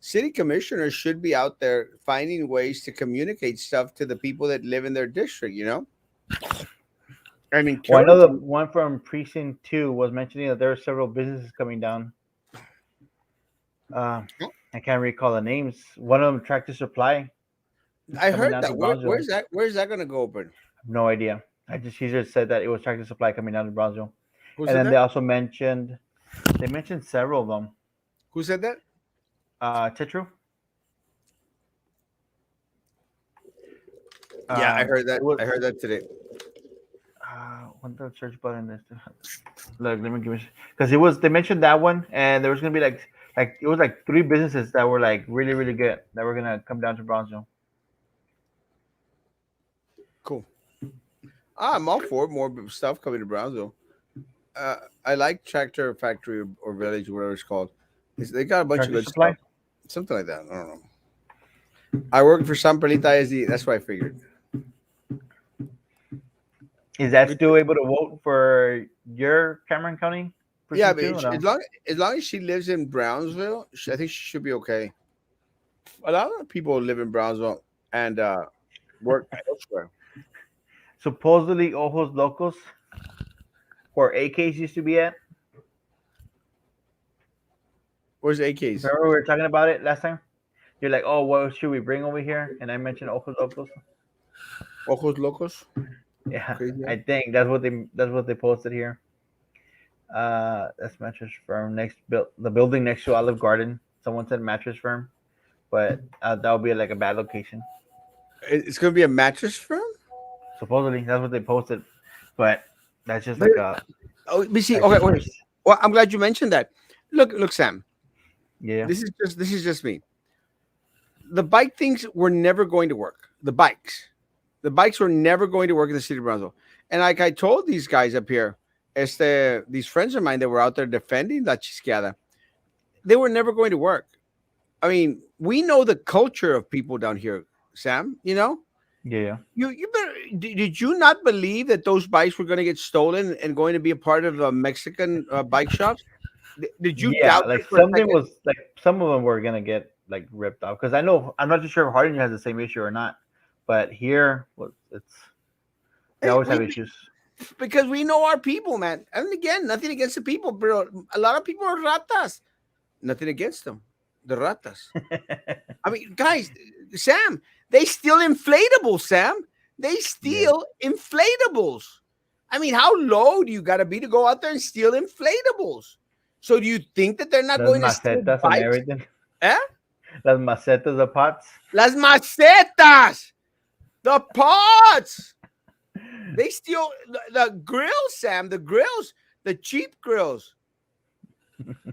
City commissioners should be out there finding ways to communicate stuff to the people that live in their district. I mean, well, I know the tourism. one from precinct 2 was mentioning that there are several businesses coming down. Uh, I can't recall the names. One of them, Tractor Supply, I coming heard down to that. Brownsville. Where's that going to go open? No idea. He just said that it was Tractor Supply coming down to Brownsville, Who and said then they that? also mentioned several of them. Who said that? Tetru. Yeah, I heard It that. was I heard that today. what the search button is. Look, let me give it because it was they mentioned that one, and there was gonna be like it was like three businesses that were like really really good that were gonna come down to Brownsville. Cool. I'm all for more stuff coming to Brownsville. Uh, I like Tractor Factory or Village, whatever it's called. They got a bunch of Tractor good Supply. stuff. Something like that. I don't know. I worked for San Perlita ISD. That's what I figured. Is that Good. still able to vote for your Cameron County Yeah, precinct but too? Or no? as long as she lives in Brownsville, I think she should be okay. A lot of people live in Brownsville and work elsewhere. Supposedly, Ojos Locos, where AKs used to be at. Where's AK's? Remember we were talking about it last time? You're like, oh, what should we bring over here? And I mentioned Ojos Locos. Ojos Locos? Yeah, Crazy. I think that's what they posted here. That's mattress firm next build the building next to Olive Garden. Someone said mattress firm, but that would be like a bad location. It's going to be a mattress firm? Supposedly, that's what they posted, but that's just But, but see, like okay, wait. rumors. Well, I'm glad you mentioned that. Look, Sam. Yeah, This is just me. The bike things were never going to work. The bikes were never going to work in the city of Brownsville. And like I told these guys up here, these friends of mine that were out there defending La Chisqueada, they were never going to work. I mean, we know the culture of people down here, Sam. yeah. You better, did you not believe that those bikes were going to get stolen and going to be a part of Mexican bike shops? Did you Yeah, doubt like that for a second? some of them were gonna get like ripped off because I know I'm not too sure if Harding has the same issue or not, but here well, it's they Hey, always have issues. because we know our people, man. And again, nothing against the people, but a lot of people are ratas. Nothing against them, the ratas. I mean, guys, Sam, they steal inflatables, Sam. They Yeah, steal inflatables. I mean, how low do you got to be to go out there and steal inflatables? So do you think that they're not las going to steal macetas and bikes? everything, Eh? las macetas, the pots. Las macetas, the pots. They steal the grills, Sam. The grills, the cheap grills.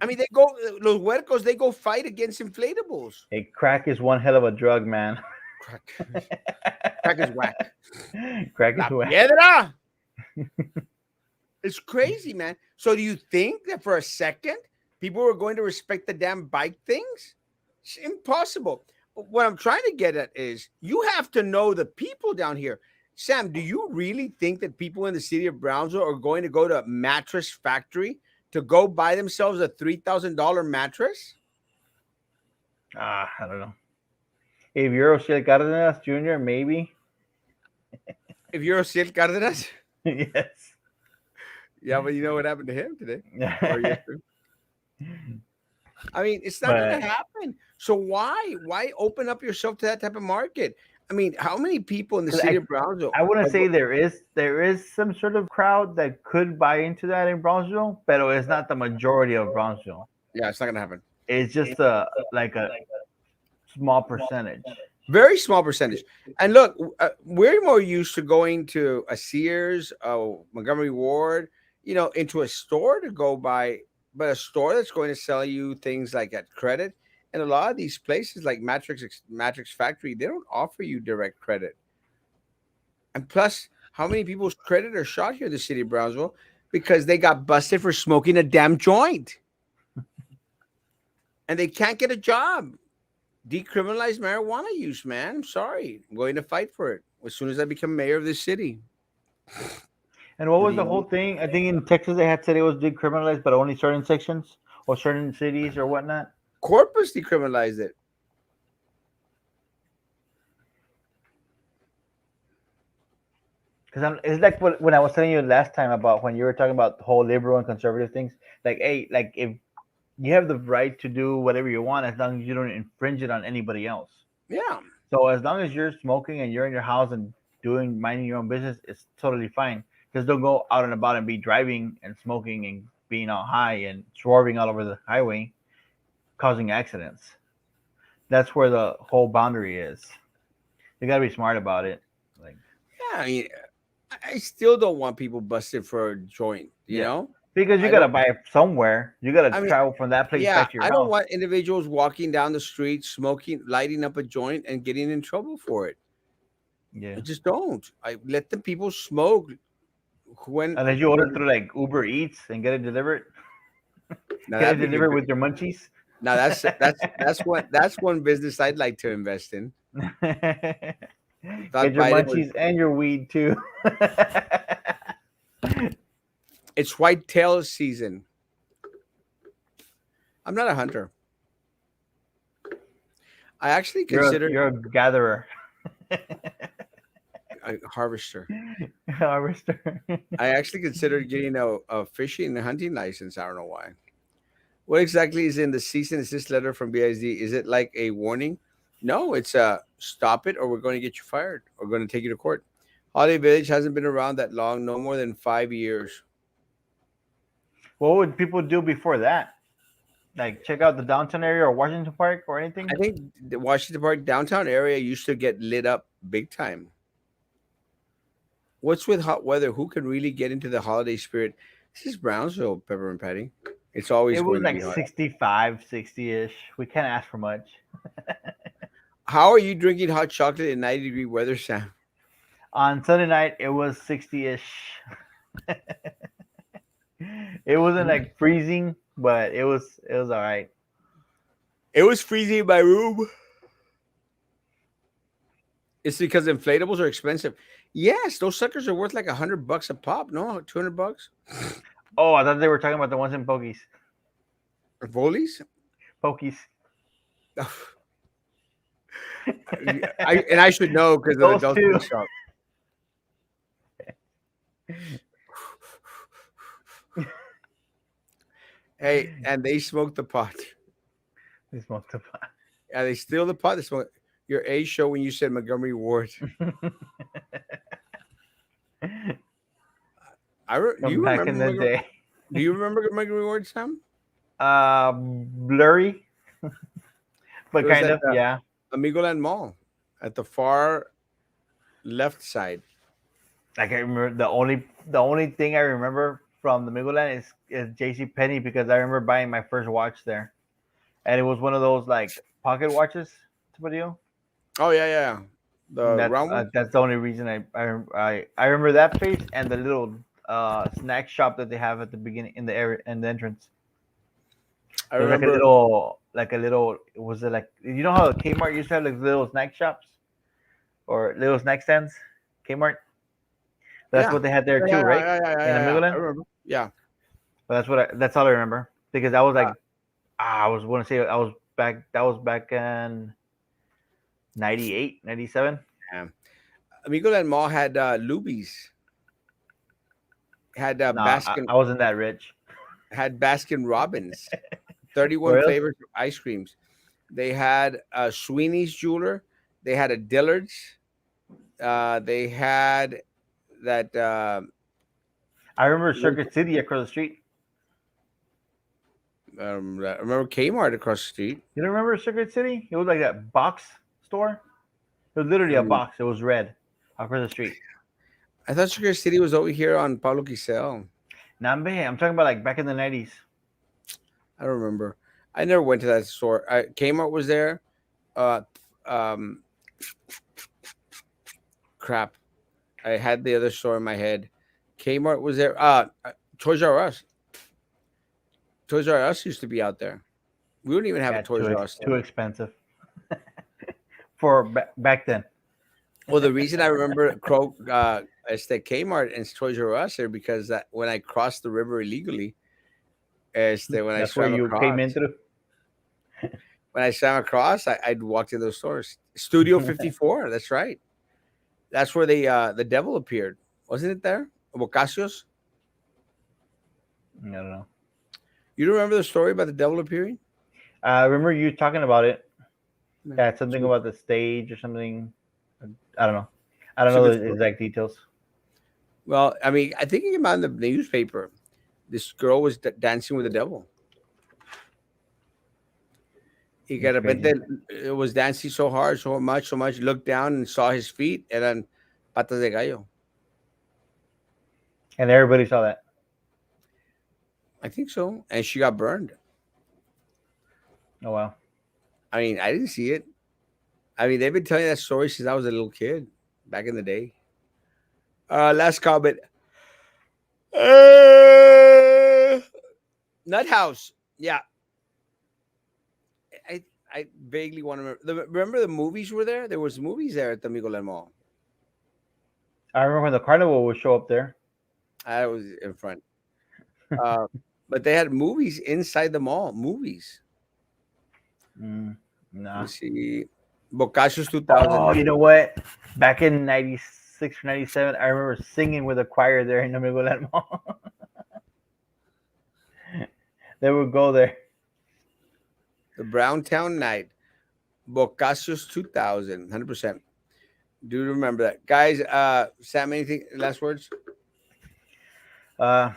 I mean, they go los huercos. They go fight against inflatables. Hey, crack is one hell of a drug, man. Crack, crack is whack. Crack is La whack. piedra. It's crazy, man. So do you think that for a second people were going to respect the damn bike things? It's impossible. But what I'm trying to get at is you have to know the people down here. Sam, do you really think that people in the city of Brownsville are going to go to a mattress factory to go buy themselves a $3,000 mattress? I don't know. If you're O'Shea Cardenas Jr., maybe. If you're a Sil Cardenas, Yes. yeah, but you know what happened to him today or yesterday. I mean, it's not going to But happen. So why open up yourself to that type of market? I mean, how many people in the 'cause city of Brownsville I wouldn't are say there is some sort of crowd that could buy into that in Brownsville, but it's not the majority of Brownsville. yeah, it's not going to happen. It's just a like a small percentage. Very small percentage. And look, we're more used to going to a Sears, Montgomery Ward, into a store to go buy, but a store that's going to sell you things like at credit. And a lot of these places, like Matrix Factory, they don't offer you direct credit. And plus, how many people's credit are shot here in the city of Brownsville because they got busted for smoking a damn joint and they can't get a job? Decriminalize marijuana use, man. I'm sorry. I'm going to fight for it as soon as I become mayor of this city. And what was the whole The thing? I think in Texas they had said it was decriminalized, but only certain sections or certain cities or whatnot. Corpus decriminalized it. Because it's like when I was telling you last time about when you were talking about the whole liberal and conservative things. Like, hey, like if you have the right to do whatever you want as long as you don't infringe it on anybody else. Yeah. So as long as you're smoking and you're in your house and doing minding your own business, it's totally fine. Just don't go out and about and be driving and smoking and being all high and swerving all over the highway, causing accidents. That's where the whole boundary is. You gotta be smart about it. Like, Yeah. I mean, I still don't want people busted for a joint, yeah, because you I gotta don't, buy it somewhere. You gotta I mean, travel from that place yeah, back to your I don't house. want individuals walking down the street, smoking, lighting up a joint and getting in trouble for it. Yeah, I just don't. I let the people smoke when, unless you order through like Uber Eats and get it delivered. now Get it that'd be delivered good. with your munchies. Now that's one business I'd like to invest in. Get Thought your Biden was munchies and your weed too. it's whitetail season. I'm not a hunter. I actually considered You're a gatherer, a harvester. harvester. I actually considered getting a fishing and hunting license. I don't know why. What exactly is in the cease and desist letter from BISD? Is it like a warning? No, it's a stop it or we're going to get you fired or going to take you to court. Holiday Village hasn't been around that long, no more than 5 years. What would people do before that? Like check out the downtown area or Washington Park or anything? I think the Washington Park downtown area used to get lit up big time. What's with hot weather? Who can really get into the holiday spirit? This is Brownsville, Pepper and Patty. It's It always was going to like be hot. 65, 60-ish. We can't ask for much. How are you drinking hot chocolate in 90-degree weather, Sam? On Sunday night, it was 60-ish. It wasn't like freezing, but it was all right. It was freezing in my room. It's because inflatables are expensive. Yes, those suckers are worth like $100 a pop. No, $200. Oh, I thought they were talking about the ones in Pokies. Volleys. Pokies. I should know because of the Those adult two. shop. Hey, and they smoke the pot. They smoked the pot. Yeah, they steal the pot. They smoke. Your A show when you said Montgomery Ward. Do From you back in remember? the day. Do you remember Montgomery Ward, Sam? Blurry, It but was kind at of, the yeah. Amigoland Mall, at the far left side. Like I remember the only thing I remember from the Migoland is JC Penney because I remember buying my first watch there, and it was one of those like pocket watches type of deal. Oh yeah, yeah, And the round one. that's the only reason I remember that place and the little snack shop that they have at the beginning in the area in the entrance. I There's remember. like a little was it like you know how Kmart used to have like little snack shops or little snack stands? Kmart. That's Yeah, what they had there yeah, too, yeah, right? yeah, yeah, yeah, In the yeah, yeah. I Migoland. remember. Yeah, But that's all I remember because I was uh, like I was want to say I was back that was back in 98, 97. yeah. Amigoland Mall had Luby's, had No, I wasn't that rich. Baskin Robbins, 31 Where else? flavors of ice creams. They had Sweeney's Jeweler. They had a Dillard's. They had that. I remember Circuit City across the street. I remember Kmart across the street. You don't remember Secret City? It was like that box store. It was literally a Mm, box. It was red across the street. I thought Sugar City was over here on Pablo Quisel. Nambe, I'm talking about like back in the 90s. I don't remember. I never went to that store. Kmart was there. Uh, um, Crap. I had the other store in my head. Kmart was there. Toys R Us. Toys R Us used to be out there. We don't even have a Yeah, Toys R Us too there. expensive for back then. Well, the reason I remember Kmart and Toys R Us are because that when I crossed the river illegally, when I That's where swam you came across, in through. I'd walked in those stores. Studio 54. That's right. That's where the devil appeared, wasn't it? There, Bocasios. I don't know. You don't remember the story about the devil appearing? I remember you talking about it. No. Yeah, something So about the stage or something. I don't know. I don't it's a know good the story. exact details. Well, I mean, I think it came out in the newspaper. This girl was dancing with the devil. He got That's a crazy. repente, it was dancing so hard, so much, looked down and saw his feet, eran patas de gallo. And everybody saw that. I think so. And she got burned. Oh wow. I mean, I didn't see it. I mean, they've been telling that story since I was a little kid back in the day. Last comment. Uh, Nut House. Yeah, I I vaguely want to remember. Remember the movies were there? There was movies there at the Migoland Mall. I remember when the carnival would show up there. I was in front. Uh, but they had movies inside the mall. Movies. Mm, Let me nah. see. Bocacio's 2000. Oh, you know what? Back in '96 or '97, I remember singing with a choir there in the Migoland Mall. They would go there. The Browntown Night. Bocacio's 2000. 100%. Do you remember that? Guys, Sam, anything? Last words? Uh,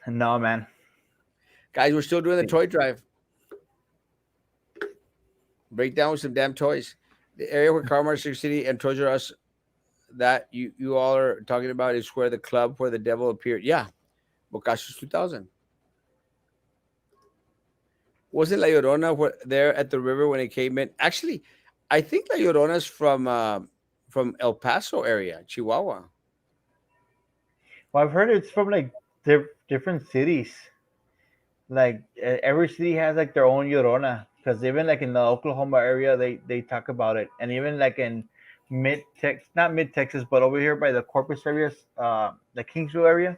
no, man. Guys, we're still doing the toy drive. Break down with some damn toys. The area where Carmart City and Toys R Us that you all are talking about is where the club where the devil appeared. Yeah, Bocacio's 2000. Wasn't La Llorona there at the river when it came in? Actually, I think La Llorona's from El Paso area, Chihuahua. Well, I've heard it's from like different cities. Like every city has like their own Llorona. Because even like in the Oklahoma area, they talk about it, and even like in mid Tex, not mid Texas, but over here by the Corpus areas, the Kingsville area,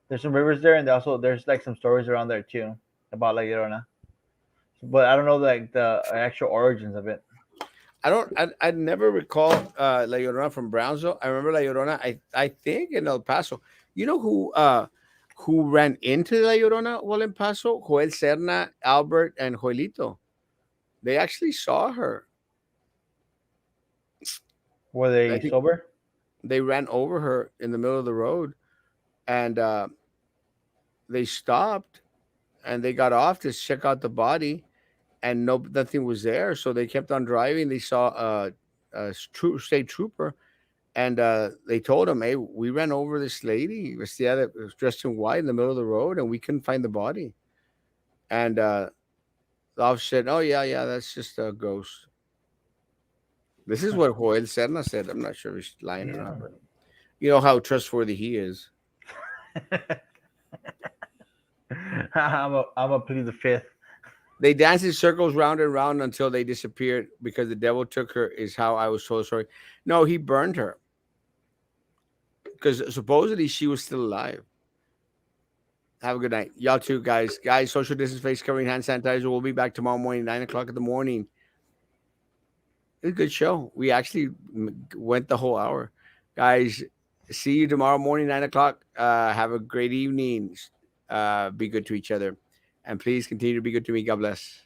there's some rivers there, and also there's like some stories around there too about La Llorona. But I don't know like the actual origins of it. I never recall La Llorona from Brownsville. I remember La Llorona. I think in El Paso. You know who ran into La Llorona while in Paso? Joel Serna, Albert, and Joelito. They actually saw her. Were I they think sober? they ran over her in the middle of the road, and they stopped and they got off to check out the body, and nothing was there. So they kept on driving. They saw state trooper, and they told him, "Hey, we ran over this lady, vestida that was dressed in white in the middle of the road, and we couldn't find the body." And the officer said, "Oh yeah, yeah, that's just a ghost." This is what Joel Serna said. I'm not sure if he's lying or not, Yeah. but you know how trustworthy he is. I'm a plead the fifth. They danced in circles round and round until they disappeared because the devil took her, is how I was told the story. No, he burned her because supposedly she was still alive. Have a good night. Y'all too, guys. Guys, social distance, face covering, hand sanitizer. We'll be back tomorrow morning, 9 o'clock in the morning. It's a good show. We actually went the whole hour. Guys, see you tomorrow morning, 9 o'clock. Have a great evening. Be good to each other. And please continue to be good to me. God bless.